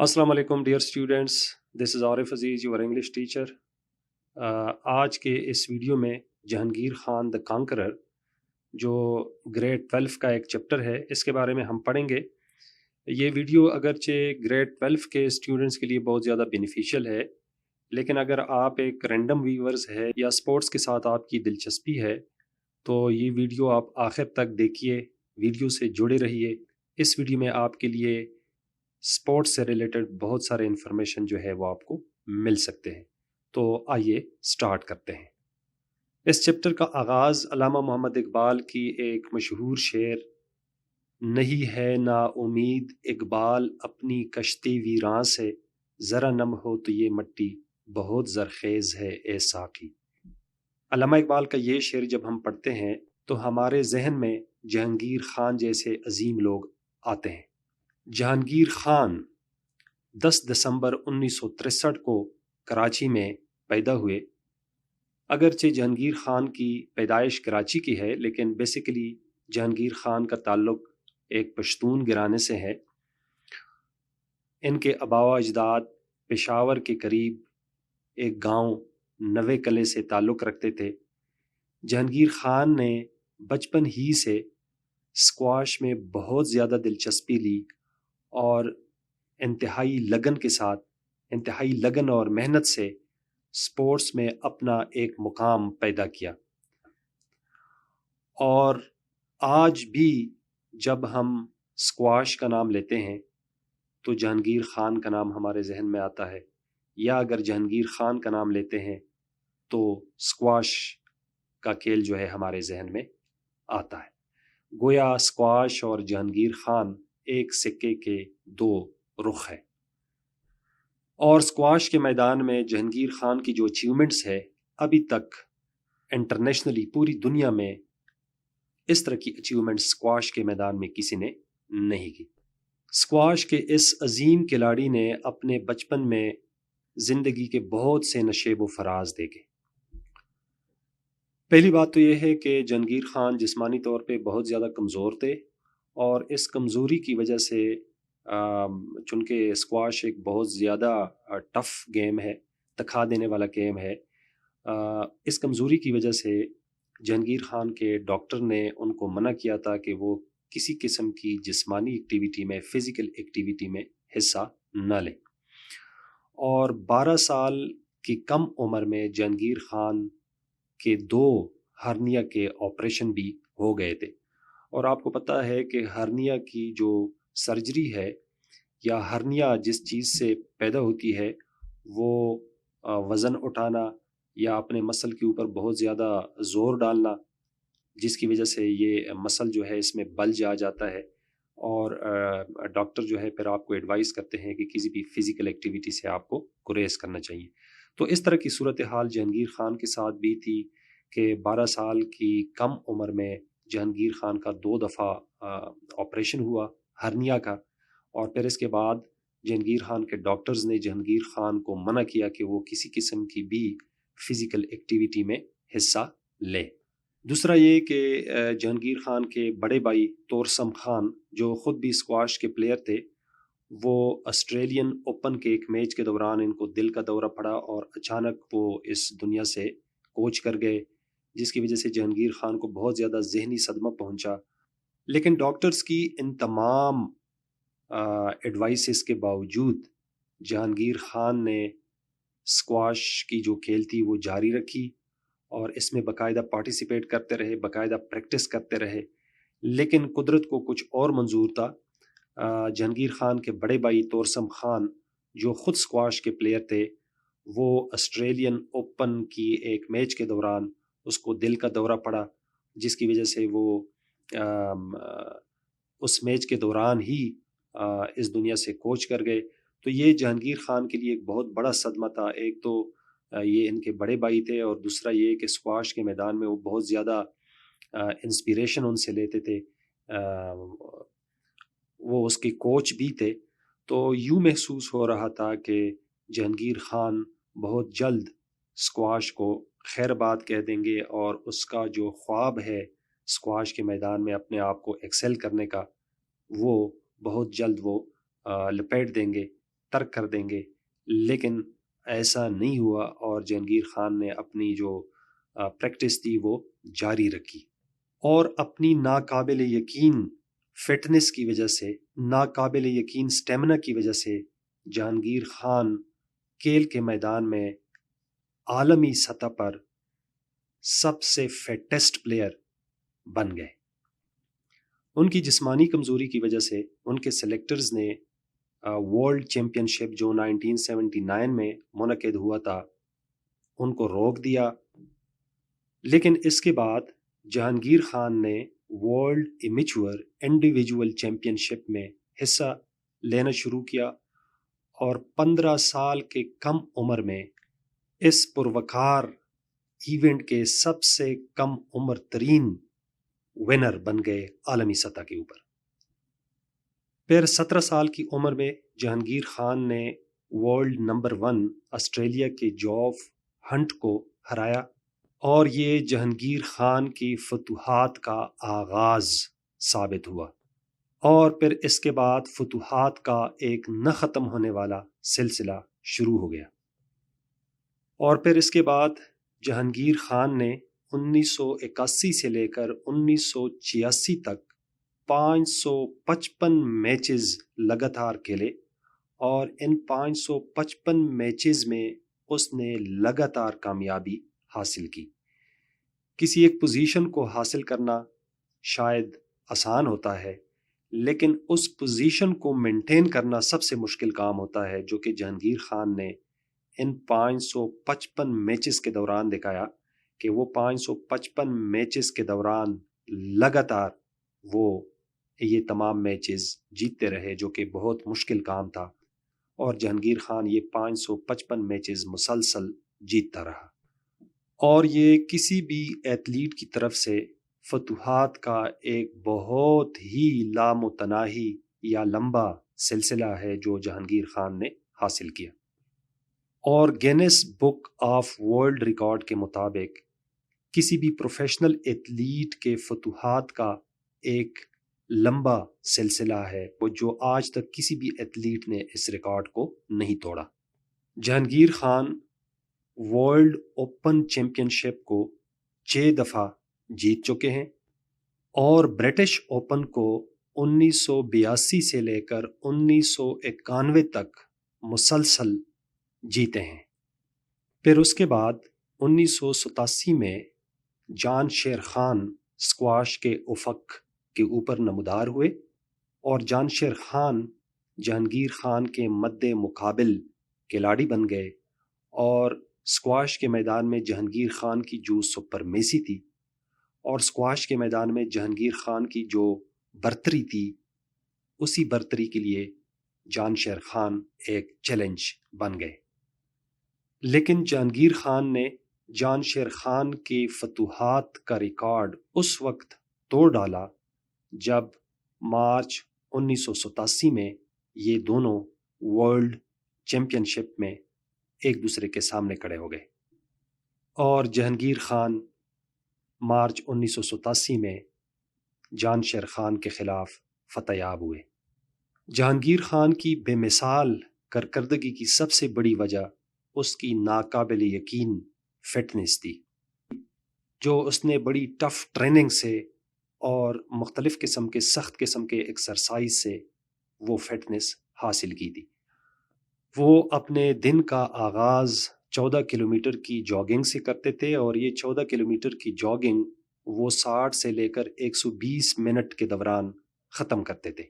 السلام علیکم dear students, this is Arif Aziz your English teacher. آج کے اس ویڈیو میں جہانگیر خان دا کانکرر جو گریڈ 12 کا ایک چیپٹر ہے اس کے بارے میں ہم پڑھیں گے۔ یہ ویڈیو اگرچہ گریڈ 12 کے اسٹوڈنٹس کے لیے بہت زیادہ بینیفیشیل ہے، لیکن اگر آپ ایک رینڈم ویورز ہے یا اسپورٹس کے ساتھ آپ کی دلچسپی ہے تو یہ ویڈیو آپ آخر تک دیکھیے، ویڈیو سے جڑے رہیے۔ اس ویڈیو میں آپ کے لیے اسپورٹس سے ریلیٹڈ بہت سارے انفارمیشن جو ہے وہ آپ کو مل سکتے ہیں۔ تو آئیے سٹارٹ کرتے ہیں۔ اس چیپٹر کا آغاز علامہ محمد اقبال کی ایک مشہور شعر نہیں ہے نا امید اقبال اپنی کشتی ویراں سے، ذرا نم ہو تو یہ مٹی بہت زرخیز ہے اے ساقی۔ علامہ اقبال کا یہ شعر جب ہم پڑھتے ہیں تو ہمارے ذہن میں جہانگیر خان جیسے عظیم لوگ آتے ہیں۔ جہانگیر خان 10 دسمبر 1963 کو کراچی میں پیدا ہوئے۔ اگرچہ جہانگیر خان کی پیدائش کراچی کی ہے، لیکن بیسیکلی جہانگیر خان کا تعلق ایک پشتون گھرانے سے ہے۔ ان کے آباء و اجداد پشاور کے قریب ایک گاؤں نوے کلے سے تعلق رکھتے تھے۔ جہانگیر خان نے بچپن ہی سے اسکواش میں بہت زیادہ دلچسپی لی اور انتہائی لگن اور محنت سے اسپورٹس میں اپنا ایک مقام پیدا کیا۔ اور آج بھی جب ہم اسکواش کا نام لیتے ہیں تو جہانگیر خان کا نام ہمارے ذہن میں آتا ہے، یا اگر جہانگیر خان کا نام لیتے ہیں تو اسکواش کا کھیل جو ہے ہمارے ذہن میں آتا ہے۔ گویا اسکواش اور جہانگیر خان ایک سکے کے دو رخ ہے۔ اور اسکواش کے میدان میں جہانگیر خان کی جو اچیومنٹس ہے، ابھی تک انٹرنیشنلی پوری دنیا میں اس طرح کی اچیومنٹس اسکواش کے میدان میں کسی نے نہیں کی۔ اسکواش کے اس عظیم کھلاڑی نے اپنے بچپن میں زندگی کے بہت سے نشیب و فراز دیکھے۔ پہلی بات تو یہ ہے کہ جہانگیر خان جسمانی طور پہ بہت زیادہ کمزور تھے، اور اس کمزوری کی وجہ سے چونکہ اسکواش ایک بہت زیادہ ٹف گیم ہے، تکھا دینے والا گیم ہے، اس کمزوری کی وجہ سے جہانگیر خان کے ڈاکٹر نے ان کو منع کیا تھا کہ وہ کسی قسم کی جسمانی ایکٹیویٹی میں، فزیکل ایکٹیویٹی میں حصہ نہ لیں۔ اور 12 سال کی کم عمر میں جہانگیر خان کے 2 ہرنیا کے آپریشن بھی ہو گئے تھے۔ اور آپ کو پتہ ہے کہ ہرنیا کی جو سرجری ہے، یا ہرنیا جس چیز سے پیدا ہوتی ہے، وہ وزن اٹھانا یا اپنے مسل کے اوپر بہت زیادہ زور ڈالنا، جس کی وجہ سے یہ مسل جو ہے اس میں بلج آ جاتا ہے، اور ڈاکٹر جو ہے پھر آپ کو ایڈوائز کرتے ہیں کہ کسی بھی فزیکل ایکٹیویٹی سے آپ کو گریز کرنا چاہیے۔ تو اس طرح کی صورتحال جہانگیر خان کے ساتھ بھی تھی کہ 12 سال کی کم عمر میں جہانگیر خان کا 2 دفعہ آپریشن ہوا ہرنیا کا، اور پھر اس کے بعد جہانگیر خان کے ڈاکٹرز نے جہانگیر خان کو منع کیا کہ وہ کسی قسم کی بھی فزیکل ایکٹیویٹی میں حصہ لے۔ دوسرا یہ کہ جہانگیر خان کے بڑے بھائی تورسم خان جو خود بھی اسکواش کے پلیئر تھے، وہ آسٹریلین اوپن کے ایک میچ کے دوران ان کو دل کا دورہ پڑا اور اچانک وہ اس دنیا سے کوچ کر گئے، جس کی وجہ سے جہانگیر خان کو بہت زیادہ ذہنی صدمہ پہنچا۔ لیکن ڈاکٹرز کی ان تمام ایڈوائسز کے باوجود جہانگیر خان نے اسکواش کی جو کھیل تھی وہ جاری رکھی، اور اس میں باقاعدہ پارٹیسپیٹ کرتے رہے، باقاعدہ پریکٹس کرتے رہے۔ لیکن قدرت کو کچھ اور منظور تھا۔ جہانگیر خان کے بڑے بھائی تورسم خان جو خود اسکواش کے پلیئر تھے، وہ آسٹریلین اوپن کی ایک میچ کے دوران اس کو دل کا دورہ پڑا، جس کی وجہ سے وہ اس میچ کے دوران ہی اس دنیا سے کوچ کر گئے۔ تو یہ جہانگیر خان کے لیے ایک بہت بڑا صدمہ تھا۔ ایک تو یہ ان کے بڑے بھائی تھے، اور دوسرا یہ کہ اسکواش کے میدان میں وہ بہت زیادہ انسپیریشن ان سے لیتے تھے، وہ اس کے کوچ بھی تھے۔ تو یوں محسوس ہو رہا تھا کہ جہانگیر خان بہت جلد اسکواش کو خیر بات کہہ دیں گے، اور اس کا جو خواب ہے اسکواش کے میدان میں اپنے آپ کو ایکسل کرنے کا، وہ بہت جلد وہ لپیٹ دیں گے۔ ترک کر دیں گے، لیکن ایسا نہیں ہوا اور جہانگیر خان نے اپنی جو پریکٹس تھی وہ جاری رکھی، اور اپنی ناقابل یقین فٹنس کی وجہ سے، ناقابل یقین سٹیمنا کی وجہ سے جہانگیر خان کھیل کے میدان میں عالمی سطح پر سب سے فٹیسٹ پلیئر بن گئے۔ ان کی جسمانی کمزوری کی وجہ سے ان کے سلیکٹرز نے ورلڈ چیمپئن شپ جو 1979 میں منعقد ہوا تھا ان کو روک دیا، لیکن اس کے بعد جہانگیر خان نے ورلڈ امیچور انڈیویجول چیمپئن شپ میں حصہ لینا شروع کیا، اور 15 سال کے کم عمر میں اس پروقار ایونٹ کے سب سے کم عمر ترین ونر بن گئے عالمی سطح کے اوپر۔ پھر 17 سال کی عمر میں جہانگیر خان نے ورلڈ نمبر 1 آسٹریلیا کے جوف ہنٹ کو ہرایا، اور یہ جہانگیر خان کی فتوحات کا آغاز ثابت ہوا، اور پھر اس کے بعد فتوحات کا ایک نہ ختم ہونے والا سلسلہ شروع ہو گیا۔ اور پھر اس کے بعد جہانگیر خان نے 1981 سے لے کر 1986 تک 555 میچز لگاتار کھیلے، اور ان 555 میچز میں اس نے لگاتار کامیابی حاصل کی۔ کسی ایک پوزیشن کو حاصل کرنا شاید آسان ہوتا ہے، لیکن اس پوزیشن کو مینٹین کرنا سب سے مشکل کام ہوتا ہے، جو کہ جہانگیر خان نے ان 555 میچز کے دوران دکھایا کہ وہ 555 میچز کے دوران لگاتار وہ یہ تمام میچز جیتتے رہے، جو کہ بہت مشکل کام تھا، اور جہانگیر خان یہ 555 میچز مسلسل جیتتا رہا۔ اور یہ کسی بھی ایتھلیٹ کی طرف سے فتوحات کا ایک بہت ہی لامتناہی یا لمبا سلسلہ ہے جو جہانگیر خان نے حاصل کیا۔ اور grains book of world record کے مطابق کسی بھی پروفیشنل ایتھلیٹ کے فتوحات کا ایک لمبا سلسلہ ہے، وہ جو آج تک کسی بھی ایتھلیٹ نے اس ریکارڈ کو نہیں توڑا۔ Jahangir Khan world open championship کو 6 دفعہ جیت چکے ہیں، اور برٹش اوپن کو 1982 سے لے کر 1991 تک مسلسل جیتے ہیں۔ پھر اس کے بعد 1987 میں جان شیر خان اسکواش کے افق کے اوپر نمودار ہوئے، اور جان شیر خان جہانگیر خان کے مد مقابل کھلاڑی بن گئے، اور اسکواش کے میدان میں جہانگیر خان کی جو سپرمیسی تھی، اور اسکواش کے میدان میں جہانگیر خان کی جو برتری تھی، اسی برتری کے لیے جان شیر خان ایک چیلنج بن گئے۔ لیکن جہانگیر خان نے جان شیر خان کی فتوحات کا ریکارڈ اس وقت توڑ ڈالا جب مارچ 1987 میں یہ دونوں ورلڈ چیمپئن شپ میں ایک دوسرے کے سامنے کھڑے ہو گئے، اور جہانگیر خان مارچ 1987 میں جان شیر خان کے خلاف فتح یاب ہوئے۔ جہانگیر خان کی بے مثال کارکردگی کی سب سے بڑی وجہ اس کی ناقابل یقین فٹنس تھی، جو اس نے بڑی ٹف ٹریننگ سے اور مختلف قسم کے سخت قسم کے ایکسرسائز سے وہ فٹنس حاصل کی تھی۔ وہ اپنے دن کا آغاز 14 کلومیٹر کی جاگنگ سے کرتے تھے، اور یہ 14 کلومیٹر کی جاگنگ وہ 60 سے لے کر 120 منٹ کے دوران ختم کرتے تھے،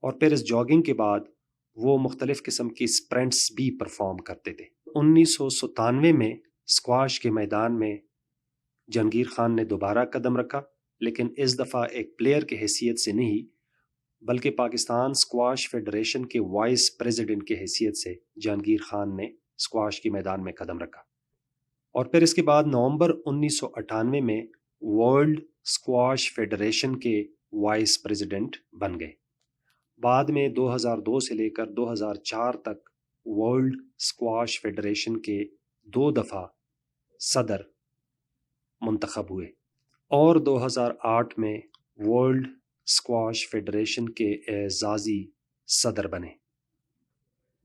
اور پھر اس جاگنگ کے بعد وہ مختلف قسم کی سپرنٹس بھی پرفارم کرتے تھے۔ 1997 میں اسکواش کے میدان میں جہانگیر خان نے دوبارہ قدم رکھا، لیکن اس دفعہ ایک پلیئر کی حیثیت سے نہیں، بلکہ پاکستان اسکواش فیڈریشن کے وائس پریزیڈنٹ کی حیثیت سے جہانگیر خان نے اسکواش کے میدان میں قدم رکھا۔ اور پھر اس کے بعد نومبر 1998 میں ورلڈ اسکواش فیڈریشن کے وائس پریزیڈنٹ بن گئے۔ بعد میں 2002 سے لے کر 2004 تک ورلڈ اسکواش فیڈریشن کے 2 دفعہ صدر منتخب ہوئے، اور 2008 میں ورلڈ اسکواش فیڈریشن کے اعزازی صدر بنے۔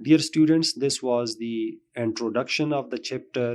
Dear students, this was the introduction of the chapter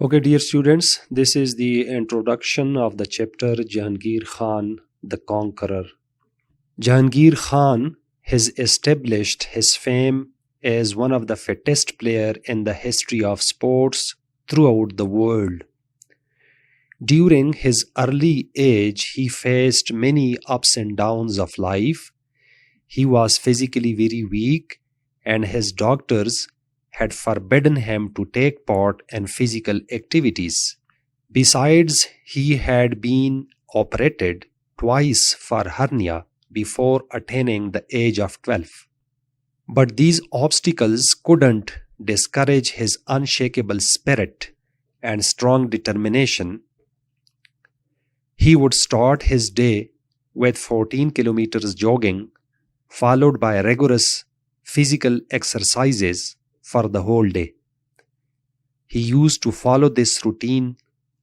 Okay, dear students, this is the introduction of the chapter Jahangir Khan the Conqueror. Jahangir Khan has established his fame as one of the fittest player in the history of sports throughout the world. During his early age, he faced many ups and downs of life. He was physically very weak, and his doctors had forbidden him to take part in physical activities. Besides, he had been operated twice for hernia before attaining the age of 12. But these obstacles couldn't discourage his unshakable spirit and strong determination. He would start his day with 14 kilometers jogging, followed by rigorous physical exercises for the whole day. He used to follow this routine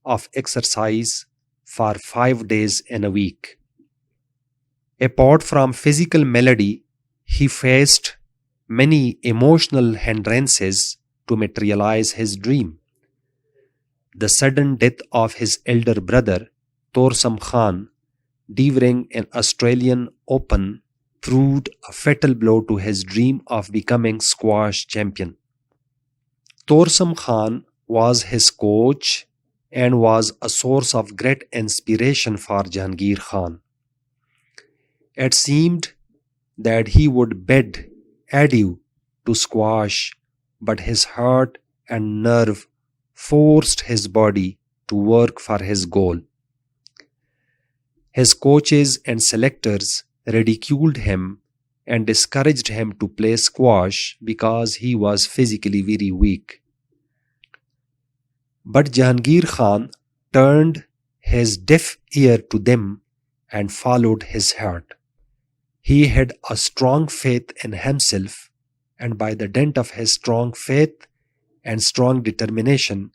of exercise for 5 days in a week. Apart from physical malady, he faced many emotional hindrances to materialize his dream. The sudden death of his elder brother, Torsam Khan, during an Australian Open, proved a fatal blow to his dream of becoming squash champion. Torsam Khan was his coach and was a source of great inspiration for Jahangir Khan. It seemed that he would bid adieu to squash, but his heart and nerve forced his body to work for his goal. His coaches and selectors ridiculed him and discouraged him to play squash because he was physically very weak. But Jahangir Khan turned his deaf ear to them and followed his heart. He had a strong faith in himself, and by the dint of his strong faith and strong determination,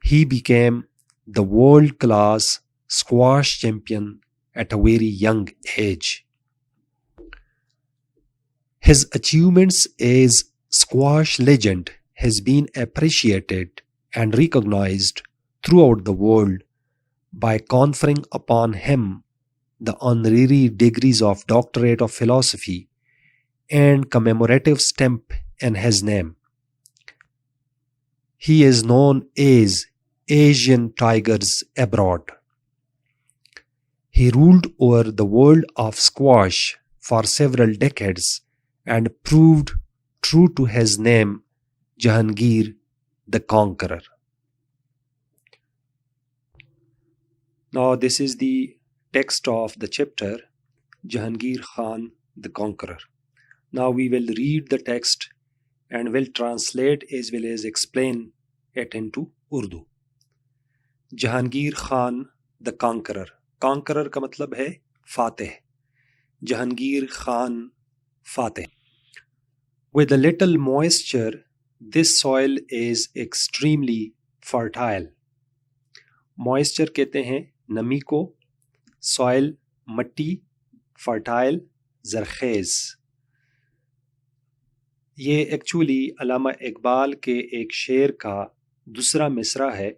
he became the world-class squash champion at a very young age. His achievements as squash legend has been appreciated and recognized throughout the world by conferring upon him the honorary degrees of Doctorate of Philosophy and commemorative stamp in his name. He is known as Asian Tigers Abroad. He ruled over the world of squash for several decades and proved true to his name, Jahangir, the Conqueror. Now this is the text of the chapter Jahangir Khan the Conqueror. Now we will read the text and will translate as well as explain it into Urdu. Jahangir Khan the Conqueror. Conqueror کا مطلب ہے فاتح. Jahangir Khan Fateh. With a little moisture, this soil is extremely fertile. Moisture کہتے ہیں نمی کو, soil مٹی, fertile زرخیز. یہ ایکچولی علامہ اقبال کے ایک شعر کا دوسرا مصرع ہے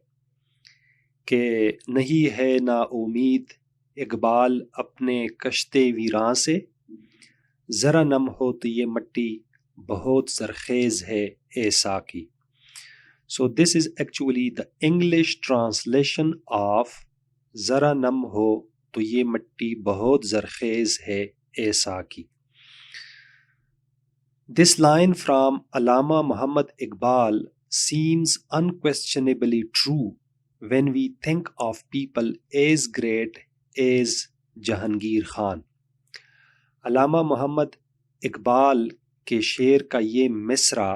کہ نہیں ہے نا امید اقبال اپنے کشتے ویراں سے, ذرا نم ہو تو یہ مٹی بہت زرخیز ہے اے ساقی. So this is actually the English translation of ذرا نم ہو تو یہ مٹی بہت زرخیز ہے اے ساقی. This line from Allama Muhammad Iqbal seems unquestionably true when we think of people as great as Jahangir Khan. علامہ محمد اقبال کے شعر کا یہ مصرع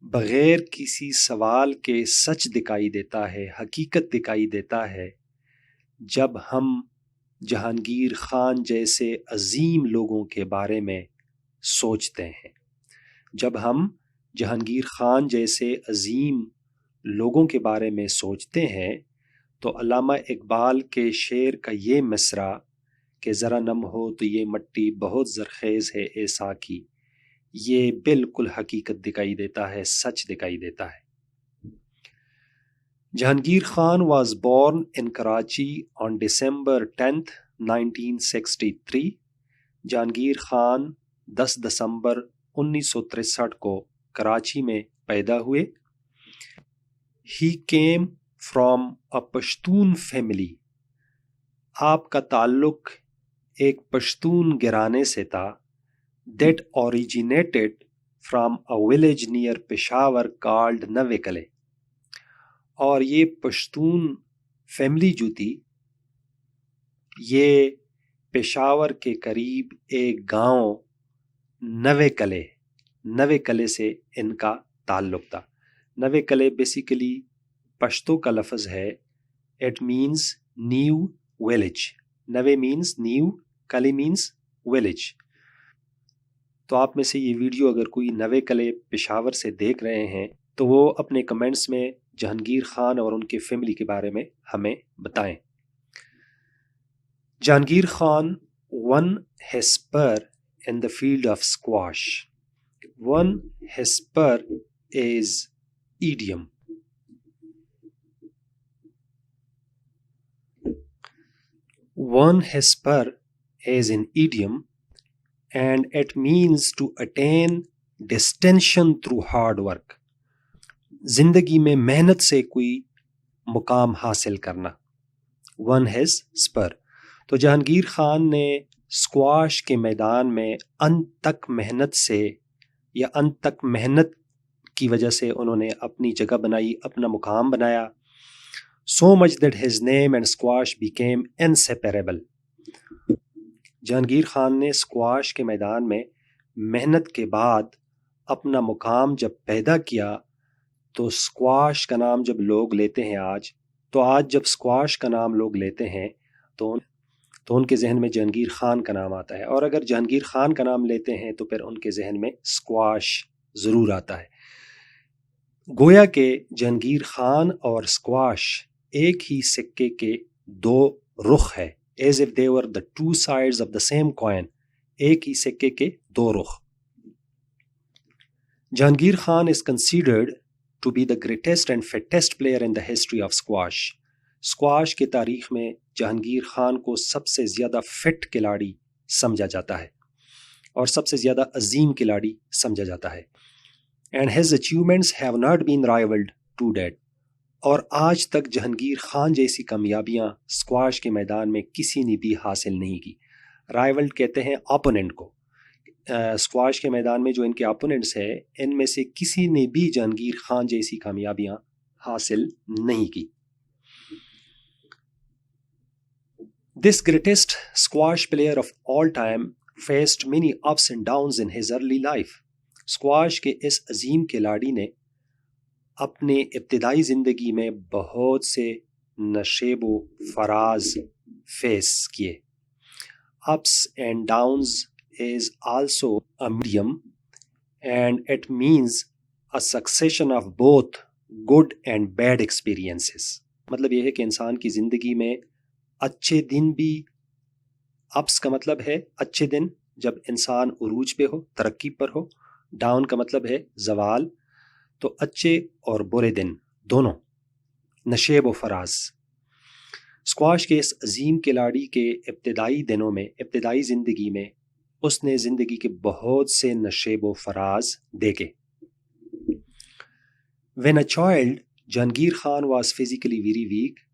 بغیر کسی سوال کے سچ دکھائی دیتا ہے, حقیقت دکھائی دیتا ہے جب ہم جہانگیر خان جیسے عظیم لوگوں کے بارے میں سوچتے ہیں. جب ہم جہانگیر خان جیسے عظیم لوگوں کے بارے میں سوچتے ہیں تو علامہ اقبال کے شعر کا یہ مصرع کہ ذرا نم ہو تو یہ مٹی بہت زرخیز ہے اے ساقی, یہ بالکل حقیقت دکھائی دیتا ہے, سچ دکھائی دیتا ہے. Jahangir Khan was born in Karachi on December 10th, 1963. Jahangir Khan 10 دسمبر 1963 کو کراچی میں پیدا ہوئے. He came from a Pashtun family. آپ کا تعلق ایک پشتون گھرانے سے تھا. That originated from a village near Peshawar called Navekale. اور یہ پشتون فیملی جو تھی یہ پشاور کے قریب ایک گاؤں نوے کلے سے ان کا تعلق تھا. نوے کلے بیسیکلی پشتو کا لفظ ہے. It means new village. نوے مینز نیو, کلی مینز ویلیج. تو آپ میں سے یہ ویڈیو اگر کوئی نوے کلے پشاور سے دیکھ رہے ہیں تو وہ اپنے کمنٹس میں جہانگیر خان اور ان کے فیملی کے بارے میں ہمیں بتائیں. Jahangir Khan won his spur in the field of squash. Won his spur is idiom. Won his spur is an idiom and it means to attain distinction through hard work. زندگی میں محنت سے کوئی مقام حاصل کرنا. Won his spur. تو جہانگیر خان نے اسکواش کے میدان میں انت تک محنت سے یا انت تک محنت کی وجہ سے انہوں نے اپنی جگہ بنائی, اپنا مقام بنایا. So much that his name and squash became inseparable. Jahangir Khan نے اسکواش کے میدان میں محنت کے بعد اپنا مقام جب پیدا کیا تو اسکواش کا نام جب لوگ لیتے ہیں آج جب اسکواش کا نام لوگ لیتے ہیں تو ان کے ذہن میں جہانگیر خان کا نام آتا ہے, اور اگر جہانگیر خان کا نام لیتے ہیں تو پھر ان کے ذہن میں اسکواش ضرور آتا ہے. گویا کہ جہانگیر خان اور اسکواش ایک ہی سکے کے دو رخ ہے. as if they were the two sides of the same coin. ایک ہی سکے کے دو رخ. Jahangir Khan is considered to be the greatest and fittest player in the history of squash. Squash کی تاریخ میں جہانگیر خان کو سب سے زیادہ فٹ کھلاڑی سمجھا جاتا ہے اور سب سے زیادہ عظیم کھلاڑی سمجھا جاتا ہے. And his achievements have not been rivaled to date. اور آج تک جہانگیر خان جیسی کامیابیاں اسکواش کے میدان میں کسی نے بھی حاصل نہیں کی. رائیولڈ کہتے ہیں اپوننٹ کو. اسکواش کے میدان میں جو ان کے اپوننٹس ہیں ان میں سے کسی نے بھی جہانگیر خان جیسی کامیابیاں حاصل نہیں کی. This greatest squash player of all time faced many ups and downs in his early life. Squash کے اس عظیم کھلاڑی نے اپنے ابتدائی زندگی میں بہت سے نشیب و فراز فیس کیے. Ups and downs is also a medium and it means a succession of both good and bad experiences. مطلب یہ ہے کہ انسان کی زندگی میں اچھے دن بھی، اپس کا مطلب ہے اچھے دن جب انسان عروج پہ ہو، ترقی پر ہو، ڈاؤن کا مطلب ہے زوال، تو اچھے اور برے دن دونوں، نشیب و فراز. اسکواش کے اس عظیم کھلاڑی کے ابتدائی دنوں میں، ابتدائی زندگی میں اس نے زندگی کے بہت سے نشیب و فراز دیکھے. When a child, Jahangir Khan was physically very weak.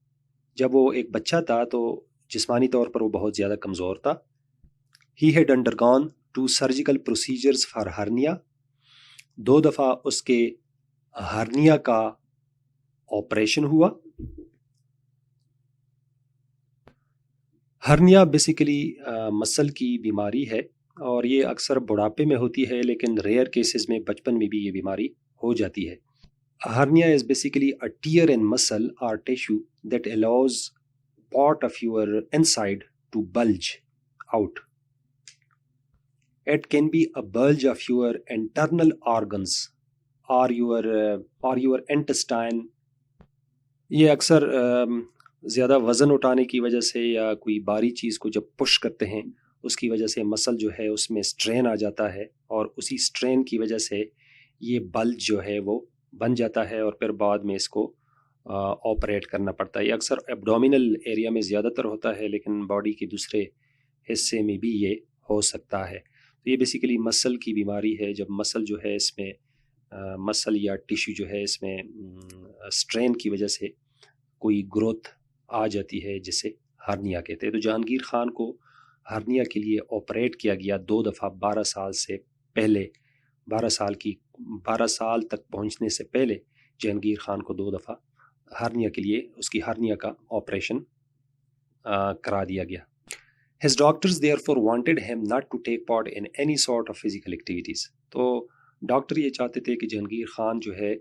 جب وہ ایک بچہ تھا تو جسمانی طور پر وہ بہت زیادہ کمزور تھا. He had undergone 2 surgical procedures for hernia. 2 دفعہ اس کے ہرنیا کا آپریشن ہوا. ہرنیا بیسیکلی مسل کی بیماری ہے اور یہ اکثر بڑھاپے میں ہوتی ہے، لیکن ریئر کیسز میں بچپن میں بھی یہ بیماری ہو جاتی ہے. Hernia is basically a tear in muscle or tissue that allows part of your inside to bulge out. It can be a bulge of your internal organs or your intestine. یہ اکثر زیادہ وزن اٹھانے کی وجہ سے یا کوئی باری چیز کو جب پش کرتے ہیں اس کی وجہ سے مسل جو ہے اس میں سٹرین آ جاتا ہے اور اسی سٹرین کی وجہ سے یہ بلج جو ہے وہ بن جاتا ہے اور پھر بعد میں اس کو آپریٹ کرنا پڑتا ہے. یہ اکثر ایبڈومینل ایریا میں زیادہ تر ہوتا ہے لیکن باڈی کے دوسرے حصے میں بھی یہ ہو سکتا ہے. تو یہ بیسیکلی مسل کی بیماری ہے. جب مسل جو ہے اس میں مسل یا ٹیشو جو ہے اس میں سٹرین کی وجہ سے کوئی گروتھ آ جاتی ہے جسے ہرنیا کہتے ہیں. تو جہانگیر خان کو ہرنیا کے لیے آپریٹ کیا گیا 2 دفعہ 12 سال سے پہلے. 12 سال تک پہنچنے سے پہلے جہانگیر خان کو 2 دفعہ ہرنیا کے لیے اس کی ہرنیا کا آپریشن کرا دیا گیا. His doctors therefore wanted him not to take part in any sort of physical activities. تو ڈاکٹر یہ چاہتے تھے کہ جہانگیر خان جو ہے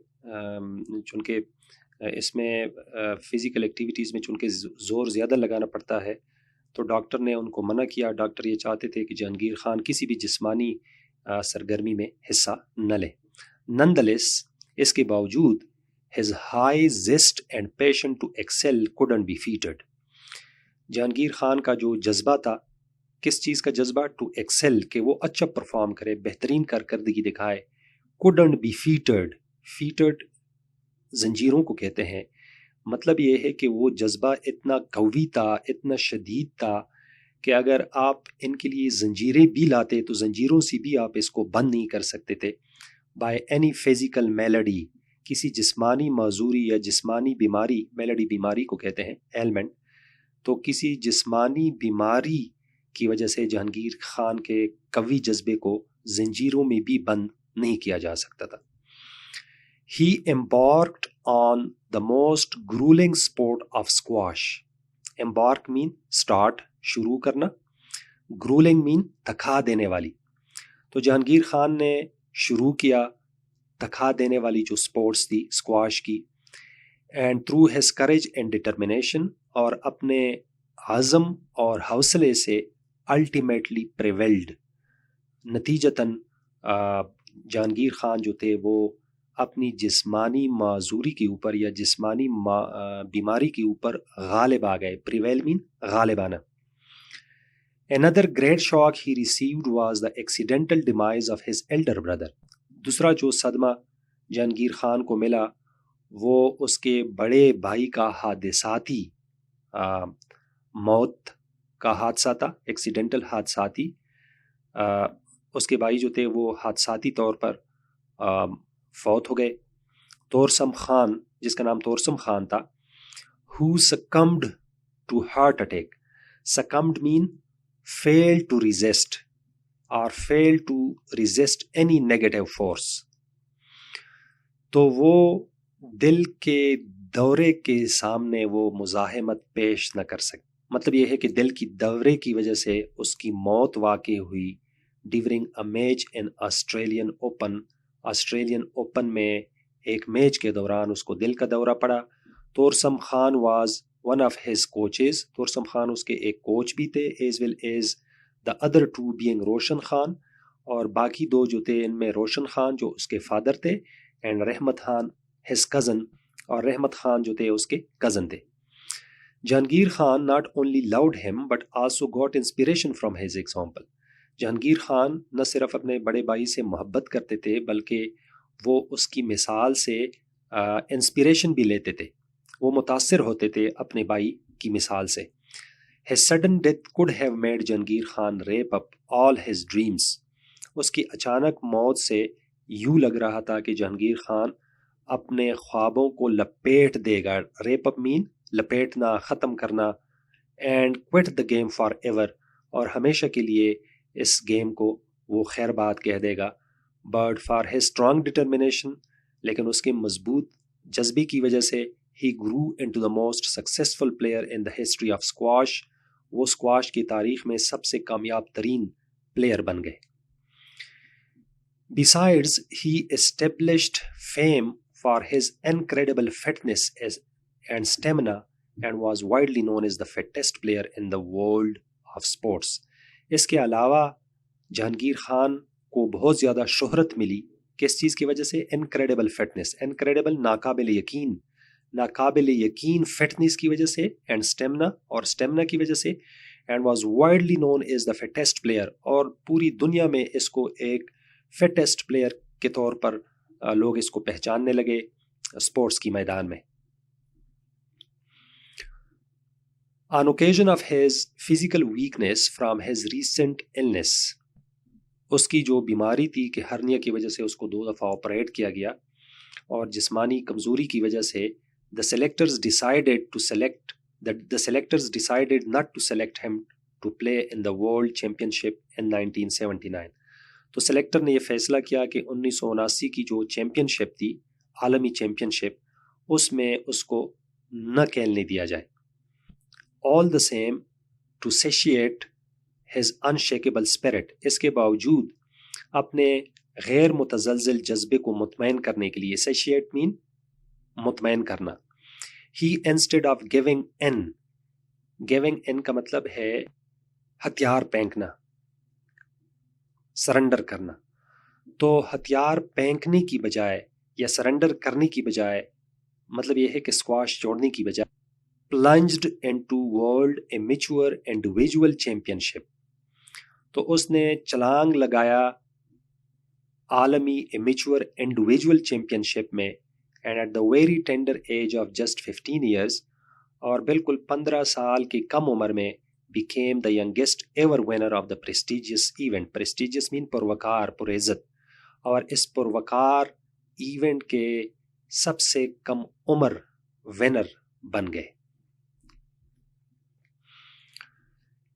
چونکہ اس میں فزیکل ایکٹیویٹیز میں چونکہ زور زیادہ لگانا پڑتا ہے تو ڈاکٹر نے ان کو منع کیا. ڈاکٹر یہ چاہتے تھے کہ جہانگیر خان کسی بھی جسمانی سرگرمی میں حصہ نہ لے. Nonetheless, اس کے باوجود his high zest and passion to excel couldn't be defeated. Jahangir Khan کا جو جذبہ تھا، کس چیز کا جذبہ؟ ٹو ایکسل، کہ وہ اچھا پرفارم کرے، بہترین کارکردگی دکھائے. couldn't be defeated. defeated زنجیروں کو کہتے ہیں. مطلب یہ ہے کہ وہ جذبہ اتنا قوی تھا، اتنا شدید تھا کہ اگر آپ ان کے لیے زنجیریں بھی لاتے تو زنجیروں سے بھی آپ اس کو بند نہیں کر سکتے تھے. بائی اینی فزیکل میلڈی، کسی جسمانی معذوری یا جسمانی بیماری، میلڈی بیماری کو کہتے ہیں، ایلمنٹ. تو کسی جسمانی بیماری کی وجہ سے جہانگیر خان کے قوی جذبے کو زنجیروں میں بھی بند نہیں کیا جا سکتا تھا. He embarked on the most grueling sport of squash. Embark mean start، شروع کرنا. grueling mean تھکا دینے والی. تو جہانگیر خان نے شروع کیا تھکا دینے والی جو سپورٹس تھی اسکواش کی. And through his courage and determination, اور اپنے عزم اور حوصلے سے الٹیمیٹلی پریویلڈ، نتیجتاً جہانگیر خان جو تھے وہ اپنی جسمانی معذوری کے اوپر یا جسمانی بیماری کے اوپر غالب آ گئے. پریویل مین غالب آنا. Another great shock he received was the accidental demise of his elder brother. دوسرا جو صدمہ جہانگیر خان کو ملا وہ اس کے بڑے بھائی کا حادثاتی موت کا حادثہ تھا. ایکسیڈنٹل حادثاتی، اس کے بھائی جو تھے وہ حادثاتی طور پر فوت ہو گئے. تورسم خان، جس کا نام تورسم خان تھا، who succumbed to heart attack. Succumbed mean failed to resist or fail to resist any negative force. تو وہ دل کے دورے کے سامنے وہ مزاحمت پیش نہ کر سکے. مطلب یہ ہے کہ دل کی دورے کی وجہ سے اس کی موت واقع ہوئی during a match in Australian open میں ایک میچ کے دوران اس کو دل کا دورہ پڑا. Torsam Khan was one of his coaches. Torsam Khan اس کے ایک کوچ بھی تھے, as well as the other two being Roshan Khan, اور باقی دو جو تھے ان میں روشن خان جو اس کے فادر تھے اینڈ رحمت خان ہز کزن, اور رحمت خان جو تھے اس کے کزن تھے. Jahangir Khan not only loved him but also got inspiration from his example. Jahangir Khan نہ صرف اپنے بڑے بھائی سے محبت کرتے تھے بلکہ وہ اس کی مثال سے انسپریشن بھی لیتے تھے, وہ متاثر ہوتے تھے اپنے بھائی کی مثال سے. His sudden death could have made Jahangir Khan rape up all his dreams. اس کی اچانک موت سے یوں لگ رہا تھا کہ جہانگیر خان اپنے خوابوں کو لپیٹ دے گا. ریپ اپ مین لپیٹنا, ختم کرنا, and quit the game for ever, اور ہمیشہ کے لیے اس گیم کو وہ خیر بات کہہ دے گا. But for his strong determination, لیکن اس کے مضبوط جذبے کی وجہ سے ہی grew into the most successful player in the history of squash. وہ اسکواش کی تاریخ میں سب سے کامیاب ترین پلیئر بن گئے. Besides, he established fame for his incredible fitness and stamina and was widely known as the fittest player in the world of sports. اس کے علاوہ جہانگیر خان کو بہت زیادہ شہرت ملی کس چیز کی وجہ سے؟ Incredible fitness. انکریڈیبل ناقابل یقین, ناقابل یقین فٹنس کی وجہ سے, اینڈ اسٹیمنا, اور اسٹیمنا کی وجہ سے, and was widely known as the fittest player, اور پوری دنیا میں اس کو ایک فٹیسٹ پلیئر کے طور پر لوگ اس کو پہچاننے لگے اسپورٹس کی میدان میں. On occasion of his physical weakness from his recent illness, اس کی جو بیماری تھی کہ ہرنیا کی وجہ سے اس کو 2 دفعہ آپریٹ کیا گیا, اور جسمانی کمزوری کی وجہ سے the selectors decided not to select him to play in the World Championship in 1979. تو سلیکٹر نے یہ فیصلہ کیا کہ 1979 کی جو چیمپئن شپ تھی, عالمی چیمپئن شپ, اس میں اس کو نہ کھیلنے دیا جائے. All the same to satiate his unshakable spirit, اس کے باوجود اپنے غیر متزلزل جذبے کو مطمئن کرنے کے لیے, satiate mean مطمئن کرنا, he instead of giving in کا مطلب ہے ہتھیار پھینکنا, سرنڈر کرنا. تو ہتھیار پھینکنے کی بجائے یا سرنڈر کرنے کی بجائے, مطلب یہ ہے کہ اسکواش چھوڑنے کی بجائے, plunged into world amateur individual championship, تو اس نے چھلانگ لگایا عالمی amateur individual championship میں, and at the very tender age of just 15 years, اور بالکل 15 سال کی کم عمر میں became the youngest ever winner of the prestigious event. Prestigious mean پروکار, پرعزت, اور اس پروکار ایونٹ کے سب سے کم عمر ونر بن گئے.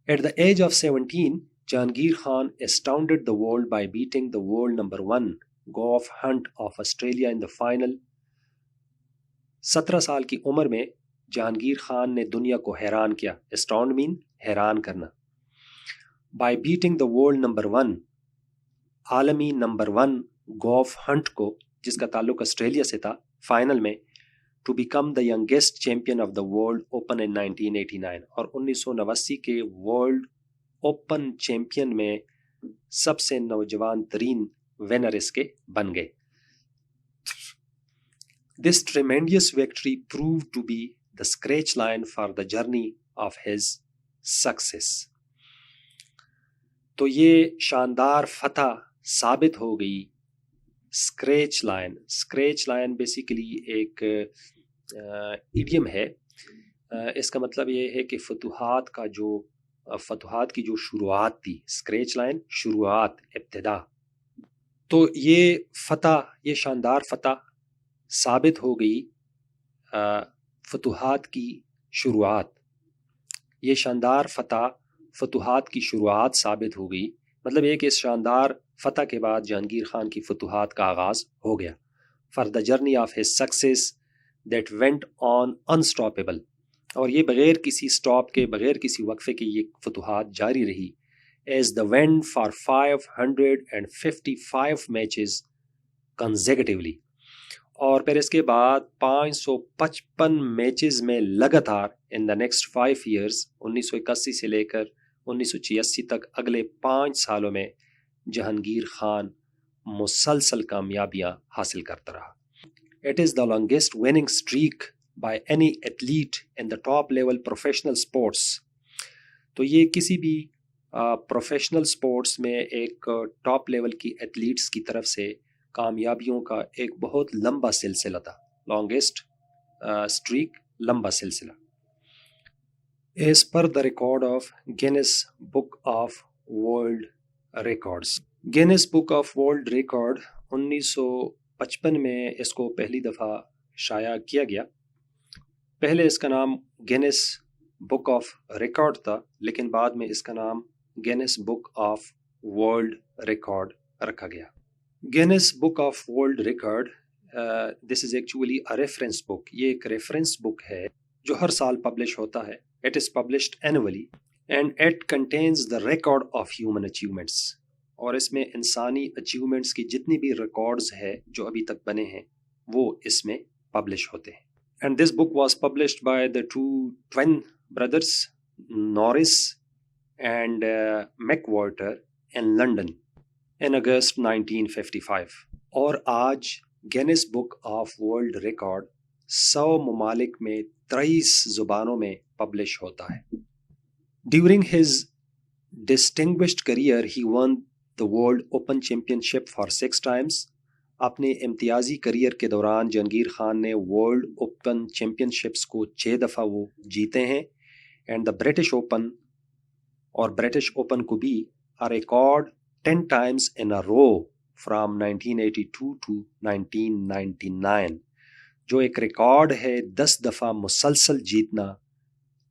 At the age of 17, Jahangir Khan astounded the world by beating the world number 1 golf hunt of Australia in the final. 17 سال کی عمر میں جہانگیر خان نے دنیا کو حیران کیا. اسٹاؤنڈ مین حیران کرنا. By beating the world number 1, عالمی نمبر 1 گولف ہنٹ کو, جس کا تعلق آسٹریلیا سے تھا, فائنل میں, to become the youngest champion of the world open in 1989, اور 1989 کے ورلڈ اوپن چیمپئن میں سب سے نوجوان ترین ونر اس کے بن گئے. This tremendous victory proved to be the scratch line for the journey of his success. تو یہ شاندار فتح ثابت ہو گئی. اسکریچ لائن بیسیکلی ایک ایڈیم ہے. اس کا مطلب یہ ہے کہ فتوحات کی جو شروعات تھی, اسکریچ لائن شروعات, ابتدا. تو یہ فتح, یہ شاندار فتح ثابت ہو گئی فتوحات کی شروعات. یہ شاندار فتح فتوحات کی شروعات ثابت ہو گئی مطلب ایک اس شاندار فتح کے بعد جہانگیر خان کی فتوحات کا آغاز ہو گیا. For the journey of his success that went on unstoppable, اور یہ بغیر کسی سٹاپ کے, بغیر کسی وقفے کے یہ فتوحات جاری رہی. As the win for 555 matches consecutively, اور پھر اس کے بعد 555 میچز میں لگاتار ان دا نیکسٹ 5 ایئرس, 1981 سے لے کر 1986 تک, اگلے 5 سالوں میں جہانگیر خان مسلسل کامیابیاں حاصل کرتا رہا. It is the longest winning streak by any athlete in the top level professional sports. تو یہ کسی بھی پروفیشنل سپورٹس میں ایک ٹاپ لیول کی ایتھلیٹس کی طرف سے کامیابیوں کا ایک بہت لمبا سلسلہ تھا. لانگسٹ اسٹریک, لمبا سلسلہ. As per the record of Guinness Book of World Records. Guinness Book of World Record 1955 میں اس کو پہلی دفعہ شائع کیا گیا. پہلے اس کا نام گینس بک آف ریکارڈ تھا, لیکن بعد میں اس کا نام grains book of world record رکھا گیا. Grains book of world record, this is actually a reference book. یہ ایک ریفرنس بک ہے جو ہر سال پبلش ہوتا ہے. It is published annually and it contains the record of human achievements, اور اس میں انسانی اچیومنٹس کی جتنی بھی ریکارڈز ہے جو ابھی تک بنے ہیں وہ اس میں پبلش ہوتے ہیں. And this book was published by the two twin brothers Norris and McWhirter in London in August 1955. اور آج Guinness book of world record 100 ممالک میں 23 زبانوں میں پبلش ہوتا ہے. During his distinguished career he won the World Open Championship for 6 times. اپنے امتیازی کریئر کے دوران جہانگیر خان نے ورلڈ اوپن چیمپئن شپس کو 6 دفعہ وہ جیتے ہیں. اینڈ دا برٹش اوپن, اور برٹش اوپن کو بھی a record 10 times in a row from 1982 to 1999, جو ایک ریکارڈ ہے 10 دفعہ مسلسل جیتنا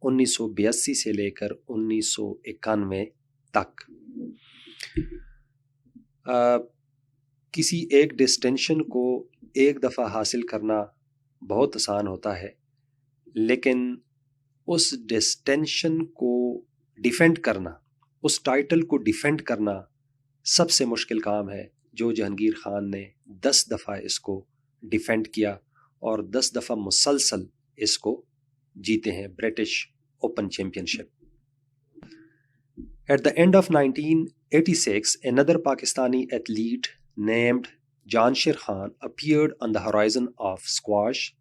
1982 سے لے کر 1991 تک. کسی ایک ڈسٹینشن کو ایک دفعہ حاصل کرنا بہت آسان ہوتا ہے, لیکن اس ڈسٹینشن کو ڈیفینڈ کرنا, اس ٹائٹل کو ڈیفینڈ کرنا سب سے مشکل کام ہے, جو جہانگیر خان نے 10 دفعہ اس کو ڈیفینڈ کیا اور 10 دفعہ مسلسل اس کو جیتے ہیں, British open champion ship. At the end of 1986, another Pakistani athlete named Jahangir Khan appeared on the horizon of squash.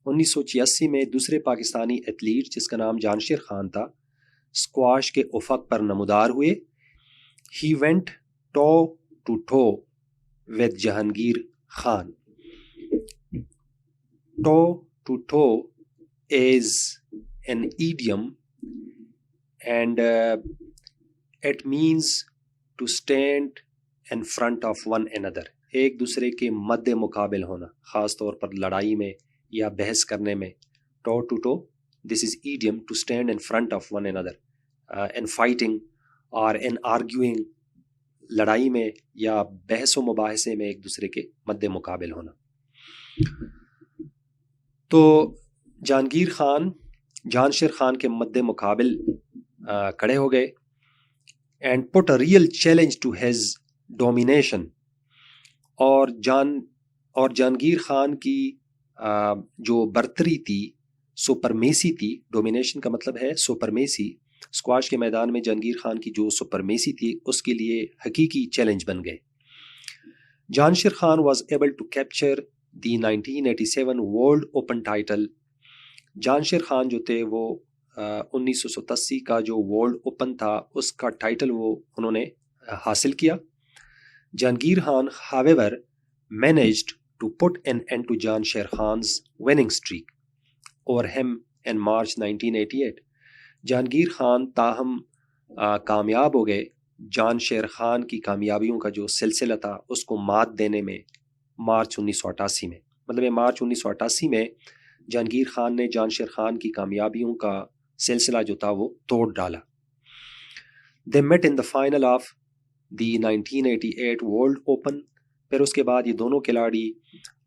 1986 میں دوسرے پاکستانی ایتھلیٹ جس کا نام جہانگیر خان تھا, اسکواش کے افق پر نمودار ہوئے. He went toe to toe with Jahangir Khan. Toe to toe is an idiom and it means to stand in front of one another. ایک دوسرے کے مد مقابل ہونا, خاص طور پر لڑائی میں یا بحث کرنے میں. toe to toe, this is idiom to stand in front of one another in fighting or in arguing. لڑائی میں یا بحث و مباحثے میں ایک دوسرے کے مد مقابل ہونا. تو جہانگیر خان کے مد مقابل کھڑے ہو گئے and put a real challenge to his domination. اور جہانگیر خان کی جو برتری تھی, سپرمیسی تھی. ڈومینیشن کا مطلب ہے سپرمیسی. اسکواش کے میدان میں جہانگیر خان کی جو سپرمیسی تھی اس کے لیے حقیقی چیلنج بن گئے. Jahangir Khan was able to capture the 1987 World Open title. Jahangir Khan جو تھے وہ 1987 کا جو ورلڈ اوپن تھا اس کا ٹائٹل انہوں نے حاصل کیا. Jahangir Khan however managed to put an end to Jahangir خان's winning streak over him in March 1988. Jahangir Khan تاہم کامیاب ہو گئے جہانگیر خان کی کامیابیوں کا جو سلسلہ تھا اس کو مات دینے میں مارچ 1988 میں. مطلب مارچ 1988 میں جہانگیر خان نے جہانگیر خان کی کامیابیوں کا سلسلہ جو تھا وہ توڑ ڈالا. They met in the final of the 1988 world open. پھر اس کے بعد یہ دونوں کھلاڑی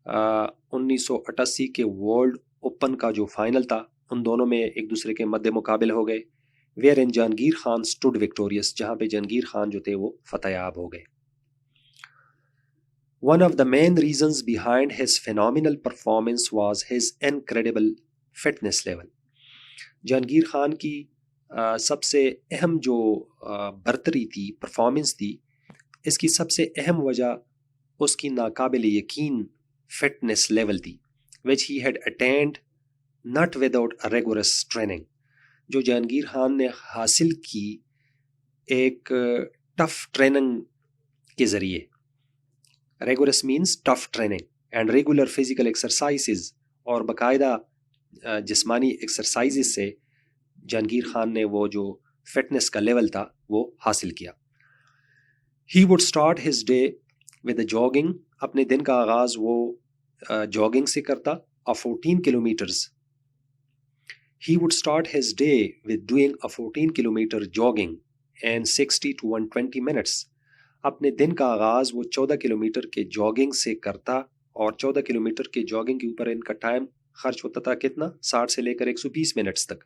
1988 کے ورلڈ اوپن کا جو فائنل تھا ان دونوں میں ایک دوسرے کے مد مقابل ہو گئے. Where in Jahangir Khan stood victorious, جہاں پہ جہانگیر خان جو تھے وہ فتح یاب ہو گئے. One of the main reasons behind his phenomenal performance was his incredible fitness level. Jahangir Khan کی سب سے اہم جو برتری تھی, پرفارمنس تھی, اس کی سب سے اہم وجہ اس کی ناقابل یقین فٹنس لیول تھی, which he had attained not without a rigorous training. جو جہانگیر خان نے حاصل کی ایک ٹف ٹریننگ کے ذریعے. Regulars means tough training and regular physical exercises, اور باقاعدہ جسمانی ایکسرسائزز سے جہانگیر خان نے وہ جو فٹنس کا لیول تھا وہ حاصل کیا. He would start his day with jogging, اپنے دن کا آغاز وہ جاگنگ سے کرتا, 14 kilometres. He would start his day with doing 14 kilometre jogging and 60 to 120 minutes. اپنے دن کا آغاز وہ 14 کلومیٹر کے جاگنگ سے کرتا, اور 14 کلومیٹر کے جاگنگ کے اوپر ان کا ٹائم خرچ ہوتا تھا کتنا, 60 سے لے کر 120 منٹس تک.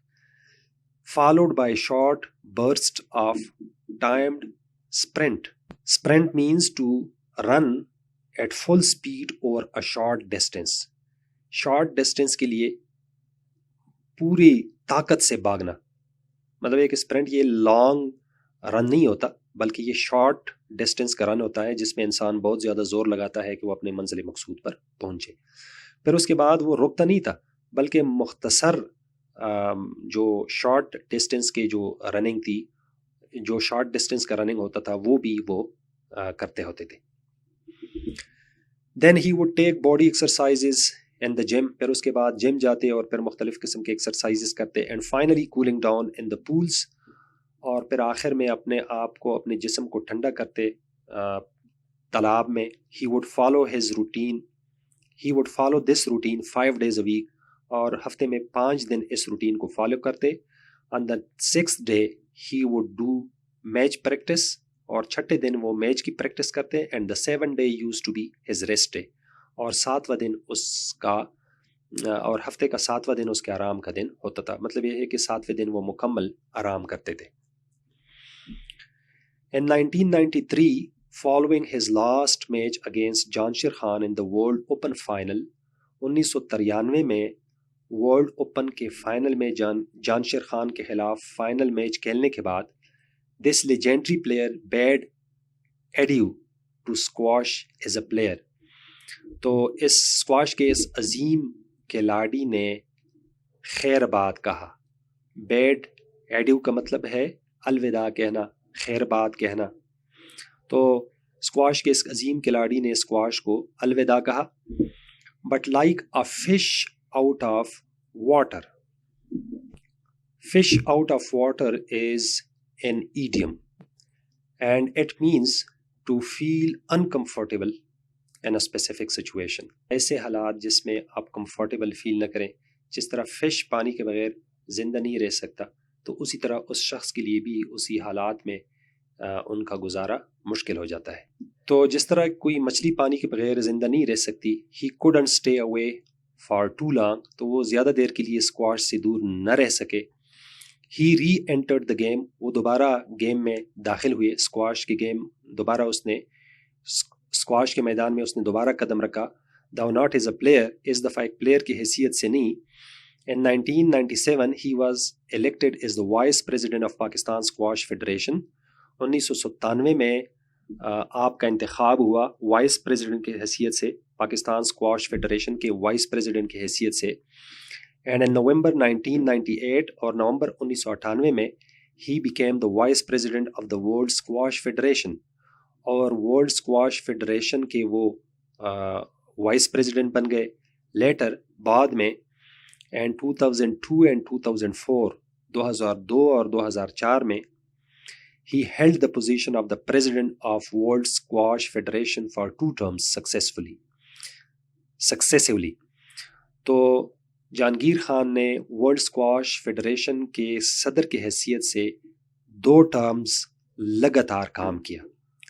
Followed by short burst of timed sprint. Sprint means to run at full speed over a short distance. Short distance کے لیے پوری طاقت سے بھاگنا, مطلب ایک اسپرنٹ یہ لانگ رن نہیں ہوتا بلکہ یہ شارٹ ڈسٹینس کا رن ہوتا ہے جس میں انسان بہت زیادہ زور لگاتا ہے کہ وہ اپنے منزل مقصود پر پہنچے. پھر اس کے بعد وہ رکتا نہیں تھا بلکہ مختصر جو شارٹ ڈسٹینس کے جو رننگ تھی, جو شارٹ ڈسٹینس کا رننگ ہوتا تھا وہ بھی وہ کرتے ہوتے تھے. Then he would take body exercises in the gym. پھر اس کے بعد جم جاتے اور پھر مختلف قسم کے ایکسرسائزز کرتے. And finally cooling down in the poles, اور پھر آخر میں اپنے آپ کو, اپنے جسم کو ٹھنڈا کرتے تالاب میں. He would follow his routine, he would follow this routine 5 days a week, اور ہفتے میں 5 دن اس روٹین کو فالو کرتے. On the 6th day he would do match practice, اور 6 دن وہ میچ کی پریکٹس کرتے. And the 7th day used to be his rest day, اور 7واں دن اس کا, اور ہفتے کا 7واں دن اس کے آرام کا دن ہوتا تھا. مطلب یہ ہے کہ 7ویں دن وہ مکمل آرام کرتے تھے. In 1993, following his last match against Jahangir Khan in the World Open final, 1993 میں ورلڈ اوپن کے فائنل میں جہانگیر خان کے خلاف فائنل میچ کھیلنے کے بعد, this legendary player Bade Adieu to squash as a player. تو اس اسکواش کے اس عظیم کھلاڑی نے خیر باد کہا. بیڈ ایڈیو کا مطلب ہے الوداع کہنا, خیر باد کہنا. تو اسکواش کے اس عظیم کھلاڑی نے اسکواش کو الوداع کہا. But like a fish out of water. Fish out of water is an idiom and it means to feel uncomfortable in a specific situation. ایسے حالات جس میں آپ کمفرٹیبل فیل نہ کریں. جس طرح فش پانی کے بغیر زندہ نہیں رہ سکتا, تو اسی طرح اس شخص کے لیے بھی اسی حالات میں ان کا گزارا مشکل ہو جاتا ہے. تو جس طرح کوئی مچھلی پانی کے بغیر زندہ نہیں رہ سکتی, he couldn't stay away for too long, تو وہ زیادہ دیر کے لیے اسکواش سے دور نہ رہ سکے. he re-entered the game, وہ دوبارہ گیم میں داخل ہوئے. اسکواش کے گیم دوبارہ اس نے, اسکواش کے میدان میں اس نے دوبارہ قدم رکھا. Thou not as a player, اس دفعہ ایک پلیئر کی حیثیت سے نہیں. In 1997 he was elected as the Vice President of Pakistan Squash Federation. 1997 میں آپ کا انتخاب ہوا وائس پریزیڈنٹ کی حیثیت سے, پاکستان اسکواش فیڈریشن کے وائس پریزیڈنٹ کی حیثیت سے. اینڈ ان نومبر 1998, اور نومبر 1998 میں he became the Vice President of the World Squash Federation, اور ورلڈ اسکواش فیڈریشن کے وہ وائس پریزیڈنٹ بن گئے لیٹر بعد میں. اینڈ 2002 اینڈ 2004, 2002 اور 2004 میں he held the position of the president of World Squash Federation for 2 terms successively. تو جہانگیر خان نے ورلڈ اسکواش فیڈریشن کے صدر کی حیثیت سے 2 ٹرمز لگاتار کام کیا.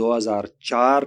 2004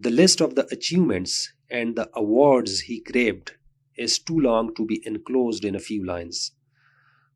The list of the achievements and the awards he grabbed is too long to be enclosed in a few lines.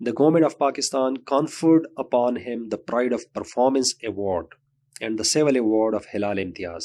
The government of Pakistan conferred upon him the Pride of Performance Award and the Civil Award of Hilal Imtiaz.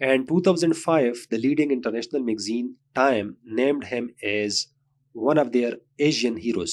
And 2005 the leading international magazine Time named him as one of their Asian heroes.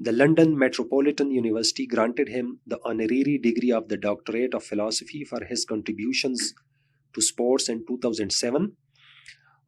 The London Metropolitan University granted him the honorary degree of the Doctorate of Philosophy for his contributions to sports in 2007.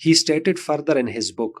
He stated further in his book,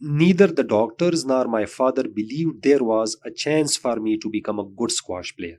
neither the doctors nor my father believed there was a chance for me to become a good squash player.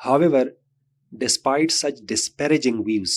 However, despite such disparaging views,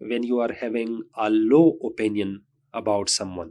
when you are having a low opinion about someone,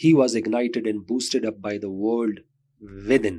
he was ignited and boosted up by the world within.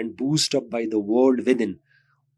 and boost up by the world within,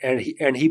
and he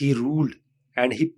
he ruled and he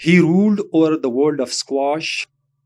He ruled over the world of squash,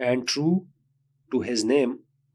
and true to his name,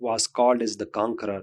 was called as the Conqueror,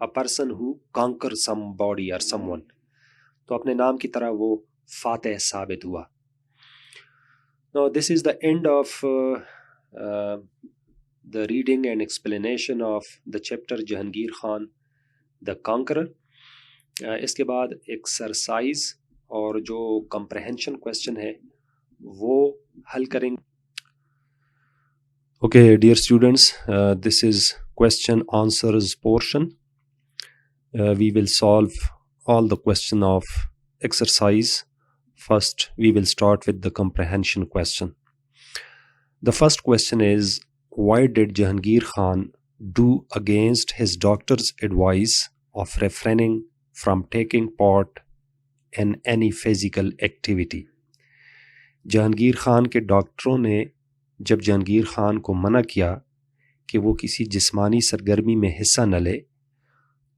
a person who conquers somebody or someone. تو اپنے نام کی طرح وہ فاتح ثابت ہوا. Now this is the end of the reading and explanation of the chapter Jahangir Khan the Conqueror. اس کے بعد ایکسرسائز اور جو کمپریہنشن کویسچن ہے وہ حل کریں. Okay, dear students, this is question answers portion. We will solve all the question of exercise. First, we will start with the comprehension question. The first question is, why did Jahangir Khan do against his doctor's advice of refraining from taking part in any physical activity? Jahangir Khan کے ڈاکٹروں نے جب جہانگیر خان کو منع کیا کہ وہ کسی جسمانی سرگرمی میں حصہ نہ لے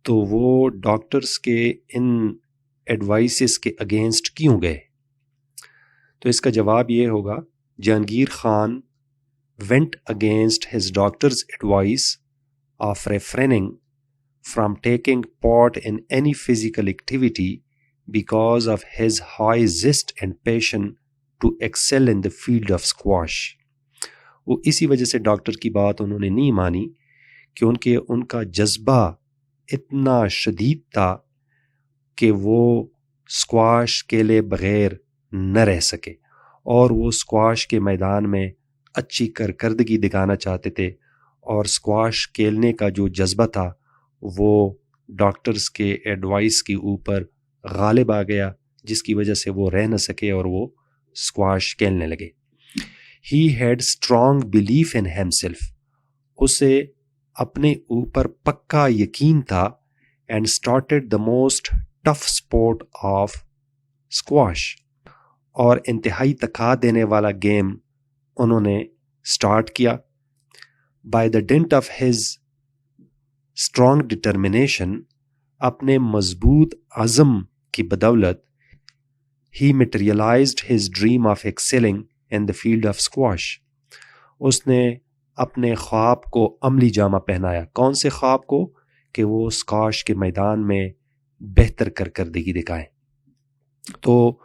تو وہ ڈاکٹرز کے ان ایڈوائسز کے اگینسٹ کیوں گئے؟ تو اس کا جواب یہ ہوگا، Jahangir Khan went against his doctor's advice of refraining from taking part in any physical activity because of his high zest and passion to excel in the field of squash. وہ اسی وجہ سے ڈاکٹر کی بات انہوں نے نہیں مانی کیونکہ ان کا جذبہ اتنا شدید تھا کہ وہ سکواش کھیلے بغیر نہ رہ سکے اور وہ سکواش کے میدان میں اچھی کارکردگی دکھانا چاہتے تھے، اور سکواش کھیلنے کا جو جذبہ تھا وہ ڈاکٹرز کے ایڈوائس کے اوپر غالب آ گیا، جس کی وجہ سے وہ رہ نہ سکے اور وہ سکواش کھیلنے لگے. He had strong belief in himself. اسے اپنے اوپر پکا یقین تھا and started the most tough sport of squash. اور انتہائی تکا دینے والا گیم انہوں نے سٹارٹ کیا. By the dint of his strong determination, اپنے مضبوط عزم کی بدولت he materialized his dream of excelling in the field of squash. اس نے اپنے خواب کو عملی جامہ پہنایا. کون سے خواب کو؟ کہ وہ سکواش کے میدان میں بہتر کارکردگی دکھائیں. تو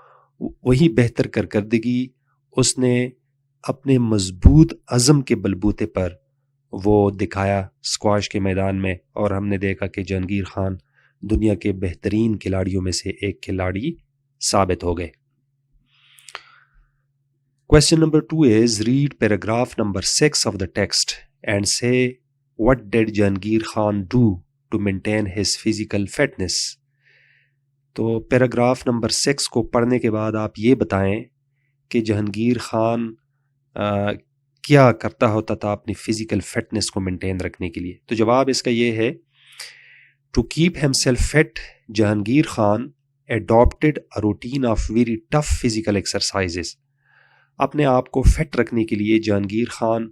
وہی بہتر کارکردگی اس نے اپنے مضبوط عزم کے بلبوتے پر وہ دکھایا سکواش کے میدان میں، اور ہم نے دیکھا کہ جہانگیر خان دنیا کے بہترین کھلاڑیوں میں سے ایک کھلاڑی ثابت ہو گئے. Question number 2 is, read paragraph number 6 of the text and say what did Jahangir Khan do to maintain his physical fitness. تو پیراگراف نمبر 6 کو پڑھنے کے بعد آپ یہ بتائیں کہ جہانگیر خان کیا کرتا ہوتا تھا اپنی فزیکل فٹنس کو مینٹین رکھنے کے لیے. تو جواب اس کا یہ ہے، to keep himself fit, Jahangir Khan adopted a routine of very tough physical exercises. اپنے آپ کو فٹ رکھنے کے لیے جہانگیر خان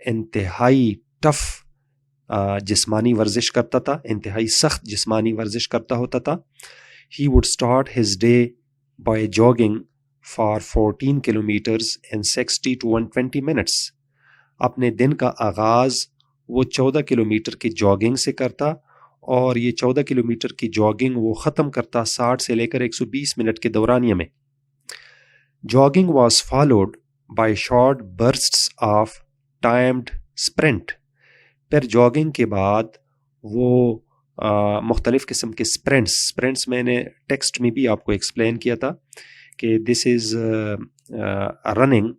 انتہائی ٹف جسمانی ورزش کرتا تھا، انتہائی سخت جسمانی ورزش کرتا ہوتا تھا. He would start his day by jogging for 14 kilometers in 60 to 120 minutes. اپنے دن کا آغاز وہ 14 کلومیٹر کی جاگنگ سے کرتا، اور یہ 14 کلومیٹر کی جاگنگ وہ ختم کرتا 60 سے لے کر 120 منٹ کے دورانیے میں. Jogging was followed by short bursts of timed sprint. پھر جاگنگ کے بعد وہ مختلف قسم کے اسپرنٹس میں نے ٹیکسٹ میں بھی آپ کو ایکسپلین کیا تھا کہ this is running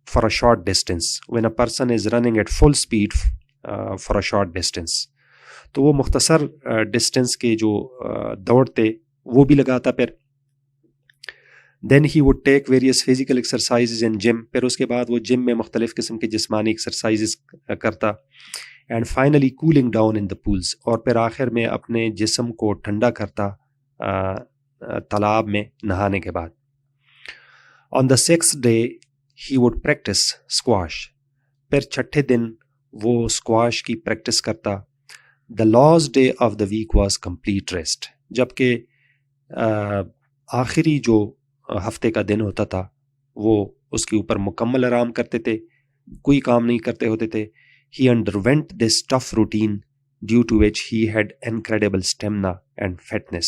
for a short distance when a person is running at full speed for a short distance. تو وہ مختصر ڈسٹینس کے جو دوڑتے وہ بھی لگاتا. پھر then he would take various physical exercises in gym. پھر اس کے بعد وہ جم میں مختلف قسم کے جسمانی ایکسرسائزز کرتا. And finally cooling down in the poles. اور پھر آخر میں اپنے جسم کو ٹھنڈا کرتا تالاب میں نہانے کے بعد. On the 6th day he would practice squash. پھر چھٹے دن وہ اسکواش کی پریکٹس کرتا. The last day of the week was complete rest. جبکہ آخری جو ہفتے کا دن ہوتا تھا وہ اس کے اوپر مکمل آرام کرتے تھے، کوئی کام نہیں کرتے ہوتے تھے. He underwent this tough routine due to which he had incredible stamina and fitness.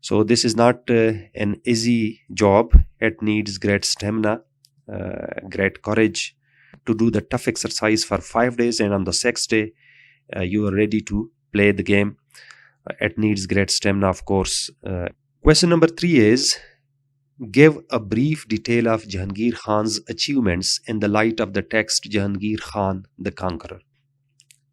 So this is not an easy job. It needs great stamina, great courage to do the tough exercise for 5 days, and on the 6th day you are ready to play the game. It needs great stamina, of course. Question number 3 is, give a brief detail of Jahangir Khan's achievements in the light of the text Jahangir Khan the Conqueror.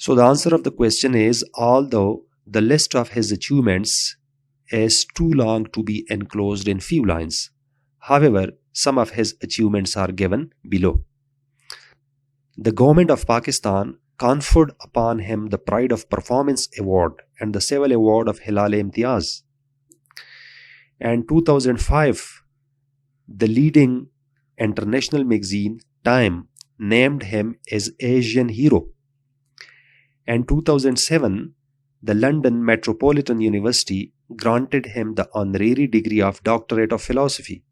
So the answer of the question is, although the list of his achievements is too long to be enclosed in few lines, however, some of his achievements are given below. The government of Pakistan conferred upon him the Pride of Performance Award and the Civil Award of Hilal-e-Imtiyaz. And 2005, the leading international magazine Time named him as Asian Hero. And 2007, the London Metropolitan University granted him the honorary degree of Doctorate of Philosophy.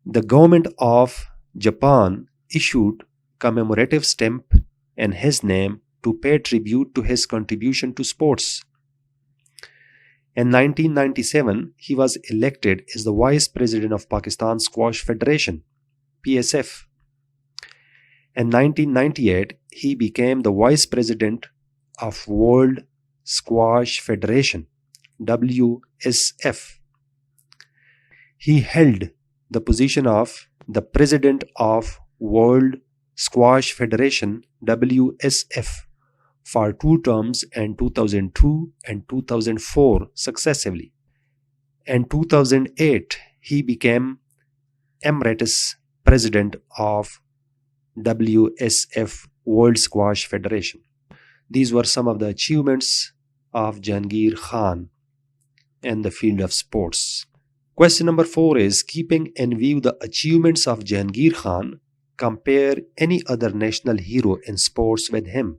The government of Japan issued commemorative stamp in his name to pay tribute to his contribution to sports. In 1997, he was elected as the Vice President of Pakistan Squash Federation, PSF. In 1998, he became the Vice President of World Squash Federation, WSF. He held the position of the President of World Squash Federation, WSF, for 2 terms in 2002 and 2004 successively. In 2008, he became Emeritus President of WSF, World Squash Federation. These were some of the achievements of Jahangir Khan in the field of sports. Question number 4 is, keeping in view the achievements of Jahangir Khan, compare any other national hero in sports with him.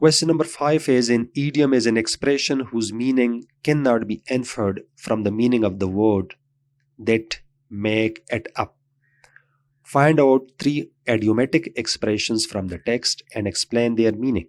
Question number 5 is, an idiom is an expression whose meaning cannot be inferred from the meaning of the word that make it up. Find out 3 idiomatic expressions from the text and explain their meaning.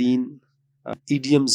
3 idioms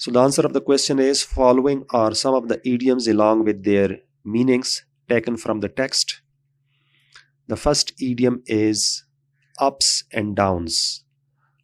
So the answer of the question is, following are some of the idioms along with their meanings taken from the text. The first idiom is ups and downs.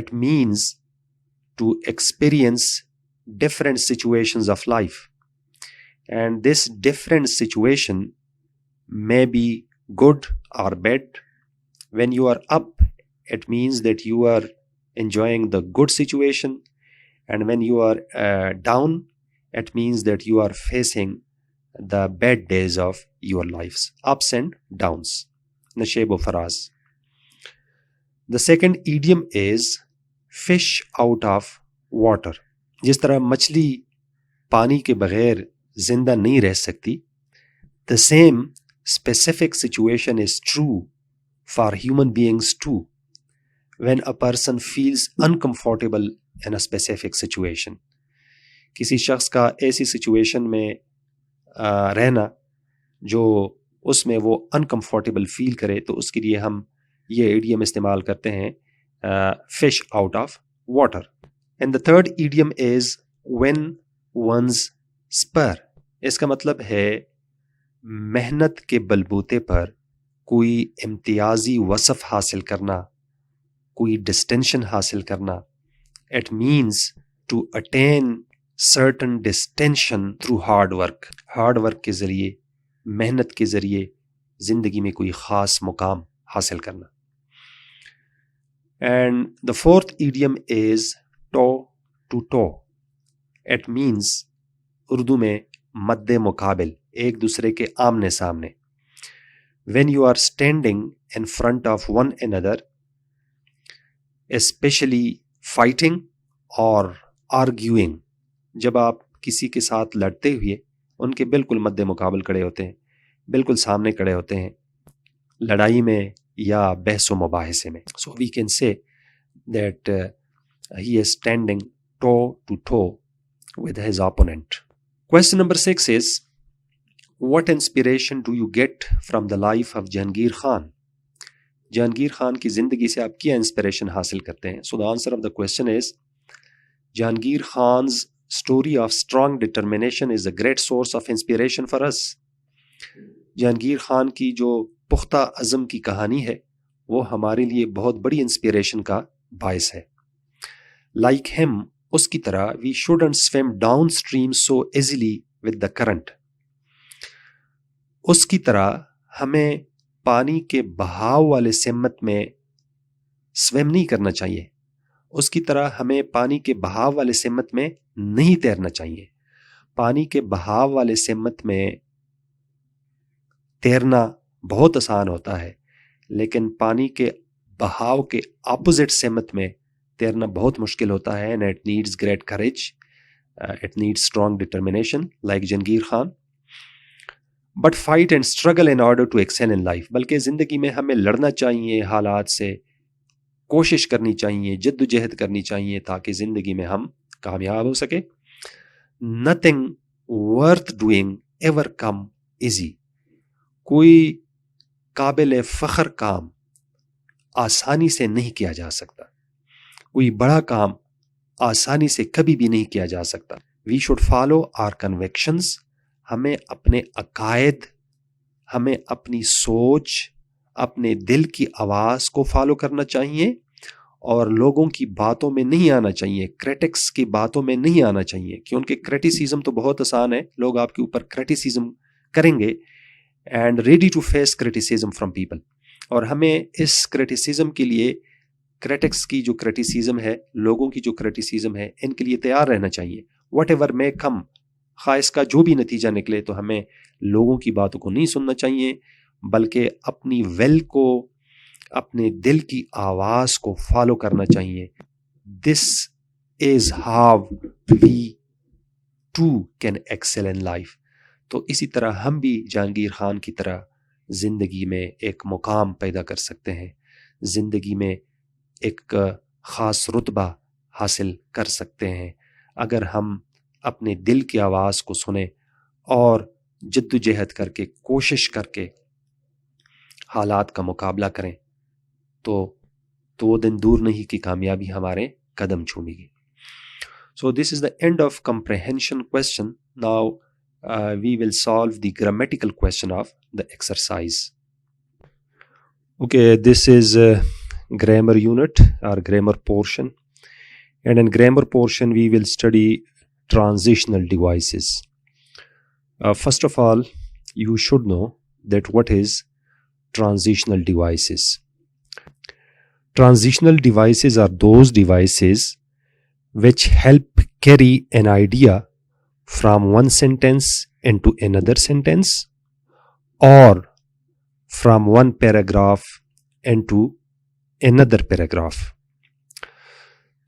It means to experience different situations of life. And this different situation may be good or bad. When you are up, it means that you are enjoying the good situation, and when you are down, it means that you are facing the bad days of your lives, ups and downs. Nasheb و فراز. The second idiom is fish out of water. جس طرح مچھلی پانی کے بغیر زندہ نہیں رہ سکتی, the same specific situation is true for human beings too. When a person feels uncomfortable in a specific situation, کسی شخص کا ایسی سچویشن میں رہنا جو اس میں وہ انکمفورٹیبل فیل کرے, تو اس کے لیے ہم یہ ایڈیم استعمال کرتے ہیں fish out of water. And the third idiom is win one's spur. اس کا مطلب ہے محنت کے بلبوتے پر کوئی امتیازی وصف حاصل کرنا, کوئی ڈسٹنشن حاصل کرنا. It means to attain certain distinction through hard work. Hard work کے ذریعے, محنت کے ذریعے زندگی میں کوئی خاص مقام حاصل کرنا. And the fourth idiom is toe to toe. It means Urdu میں مد مقابل, ایک دوسرے کے آمنے سامنے. When you are standing in front of one another, especially fighting or arguing, جب آپ کسی کے ساتھ لڑتے ہوئے ان کے بالکل مد مقابل کھڑے ہوتے ہیں, بالکل سامنے کھڑے ہوتے ہیں, لڑائی میں یا بحث و مباحثے میں. So we can say that he is standing toe to toe with his opponent. Question number 6 is, what inspiration do you get from the life of Jahangir Khan? Jahangir Khan کی زندگی سے آپ کیا انسپریشن حاصل کرتے ہیں؟ So the answer of the question is, Jahangir Khan's story of strong determination is a great source of inspiration for us. Jahangir Khan کی جو پختہ عزم کی کہانی ہے وہ ہمارے لیے بہت بڑی انسپیریشن کا باعث ہے. Like him, اس کی طرح we shouldn't swim downstream so easily with the current. اس کی طرح ہمیں پانی کے بہاؤ والے سمت میں سویم نہیں کرنا چاہیے. اس کی طرح ہمیں پانی کے بہاؤ والے سمت میں نہیں تیرنا چاہیے. پانی کے بہاؤ والے سمت میں تیرنا بہت آسان ہوتا ہے, لیکن پانی کے بہاؤ کے اپوزٹ سمت میں تیرنا بہت مشکل ہوتا ہے. and it needs great courage, it needs strong determination like Jahangir Khan. But fight and struggle in order to excel in life. بلکہ زندگی میں ہمیں لڑنا چاہیے حالات سے, کوشش کرنی چاہیے, جد و جہد کرنی چاہیے تاکہ زندگی میں ہم کامیاب ہو سکے. Nothing worth doing ever come easy. کوئی قابل فخر کام آسانی سے نہیں کیا جا سکتا. کوئی بڑا کام آسانی سے کبھی بھی نہیں کیا جا سکتا. We should follow our convictions. ہمیں اپنے عقائد, ہمیں اپنی سوچ, اپنے دل کی آواز کو فالو کرنا چاہیے اور لوگوں کی باتوں میں نہیں آنا چاہیے, کریٹکس کی باتوں میں نہیں آنا چاہیے, کیونکہ کریٹیسزم تو بہت آسان ہے, لوگ آپ کے اوپر کریٹیسزم کریں گے and ready to face criticism from people. اور ہمیں اس کریٹیسزم کے لیے, کریٹکس کی جو کریٹیسزم ہے, لوگوں کی جو کریٹیسزم ہے, ان کے لیے تیار رہنا چاہیے. واٹ ایور میں کم, خواہ اس کا جو بھی نتیجہ نکلے, تو ہمیں لوگوں کی باتوں کو نہیں سننا چاہیے بلکہ اپنی ویل کو, اپنے دل کی آواز کو فالو کرنا چاہیے. This is how we too can excel in life. تو اسی طرح ہم بھی جہانگیر خان کی طرح زندگی میں ایک مقام پیدا کر سکتے ہیں, زندگی میں ایک خاص رتبہ حاصل کر سکتے ہیں اگر ہم اپنے دل کی آواز کو سنیں اور جد و جہد کر کے, کوشش کر کے حالات کا مقابلہ کریں, تو وہ دن دور نہیں کہ کامیابی ہمارے قدم چومے گی. So this is the end of comprehension question. Now we will solve the grammatical question of the exercise. Okay, this is grammar unit or grammar portion, and in grammar portion we will study transitional devices. First of all, you should know that what is transitional devices. Transitional devices are those devices which help carry an idea from one sentence into another sentence or from one paragraph into another paragraph.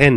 10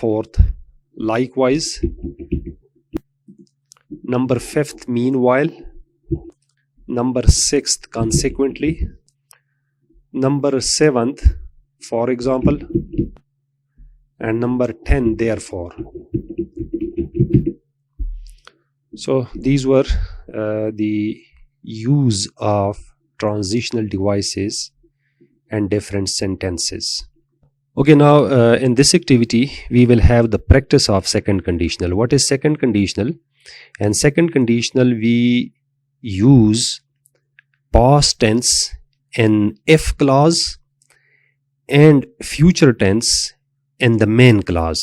4th likewise, number 5th meanwhile, number 6th consequently, number 7th for example, and number 10 therefore. So these were the use of transitional devices and different sentences. Okay, now in this activity we will have the practice of second conditional. What is second conditional? And second conditional, we use past tense in if clause and future tense in the main clause.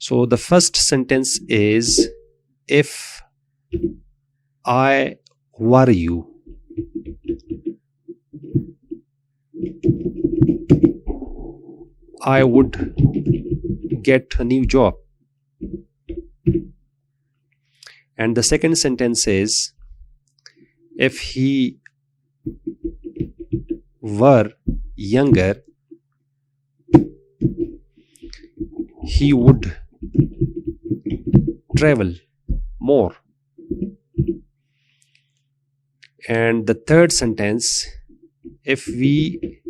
So the first sentence is, if I were you, I would get a new job. And the second sentence is, if he were younger, he would travel more. And the third sentence, if we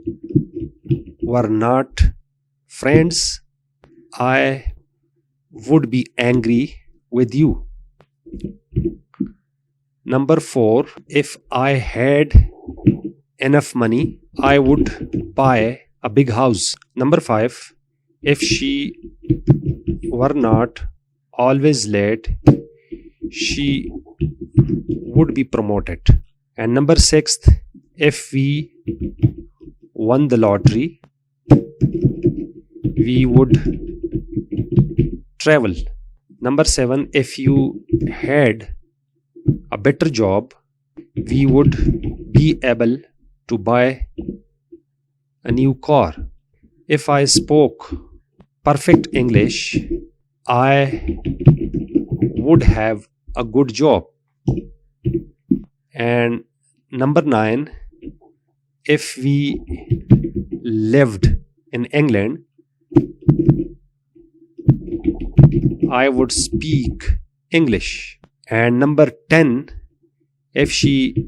were not friends, I would be angry with you. Number 4, if I had enough money, I would buy a big house. Number 5, if she were not always late, she would be promoted. And number 6, if we won the lottery, we would travel. Number 7, if you had a better job, we would be able to buy a new car. If I spoke perfect English, I would have a good job. And number 9, if we lived in England, I would speak English. And number 10, if she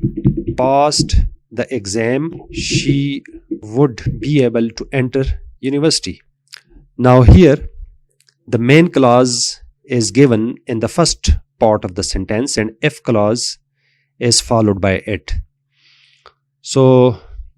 passed the exam, she would be able to enter university. Now here, the main clause is given in the first part of the sentence and if clause is followed by it. So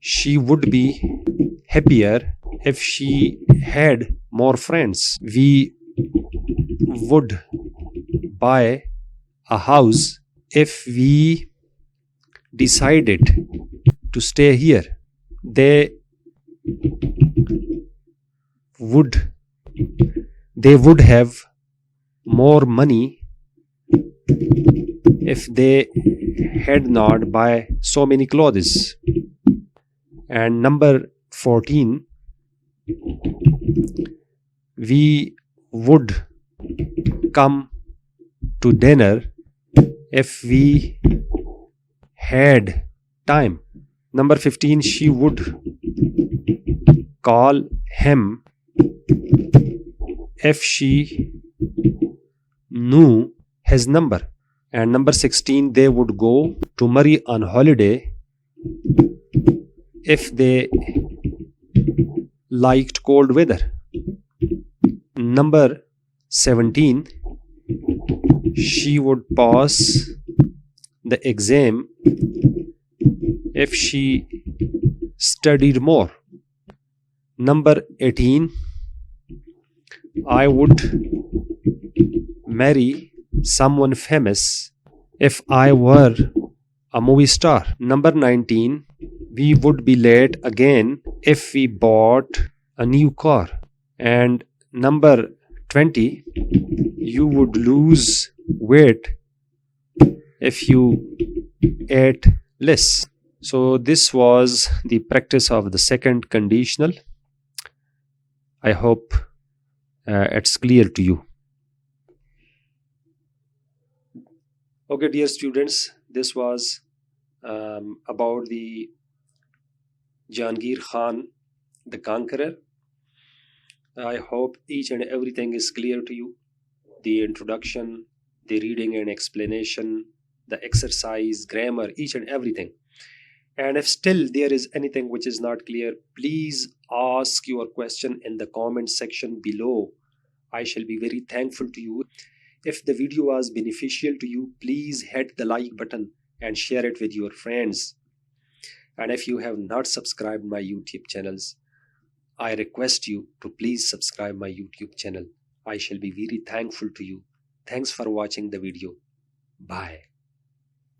She would be happier if she had more friends. We would buy a house if we decided to stay here. They would have more money if they had not buy so many clothes. And number 14, we would come to dinner if we had time. Number 15, she would call him if she knew his number. And number 16, they would go to Murray on holiday if they liked cold weather. Number 17, she would pass the exam if she studied more. Number 18, I would marry someone famous if I were a movie star. Number 19, we would be late again if we bought a new car. And number 20, you would lose weight if you ate less. So this was the practice of the second conditional. I hope it's clear to you. Okay, dear students, this was about the Jahangir Khan, the Conqueror. I hope each and everything is clear to you. The introduction, the reading and explanation, the exercise, grammar, each and everything. And if still there is anything which is not clear, please ask your question in the comment section below. I shall be very thankful to you. If the video was beneficial to you, please hit the like button and share it with your friends. And if you have not subscribed my YouTube channels, I request you to please subscribe my YouTube channel. I shall be very thankful to you. Thanks for watching the video. Bye.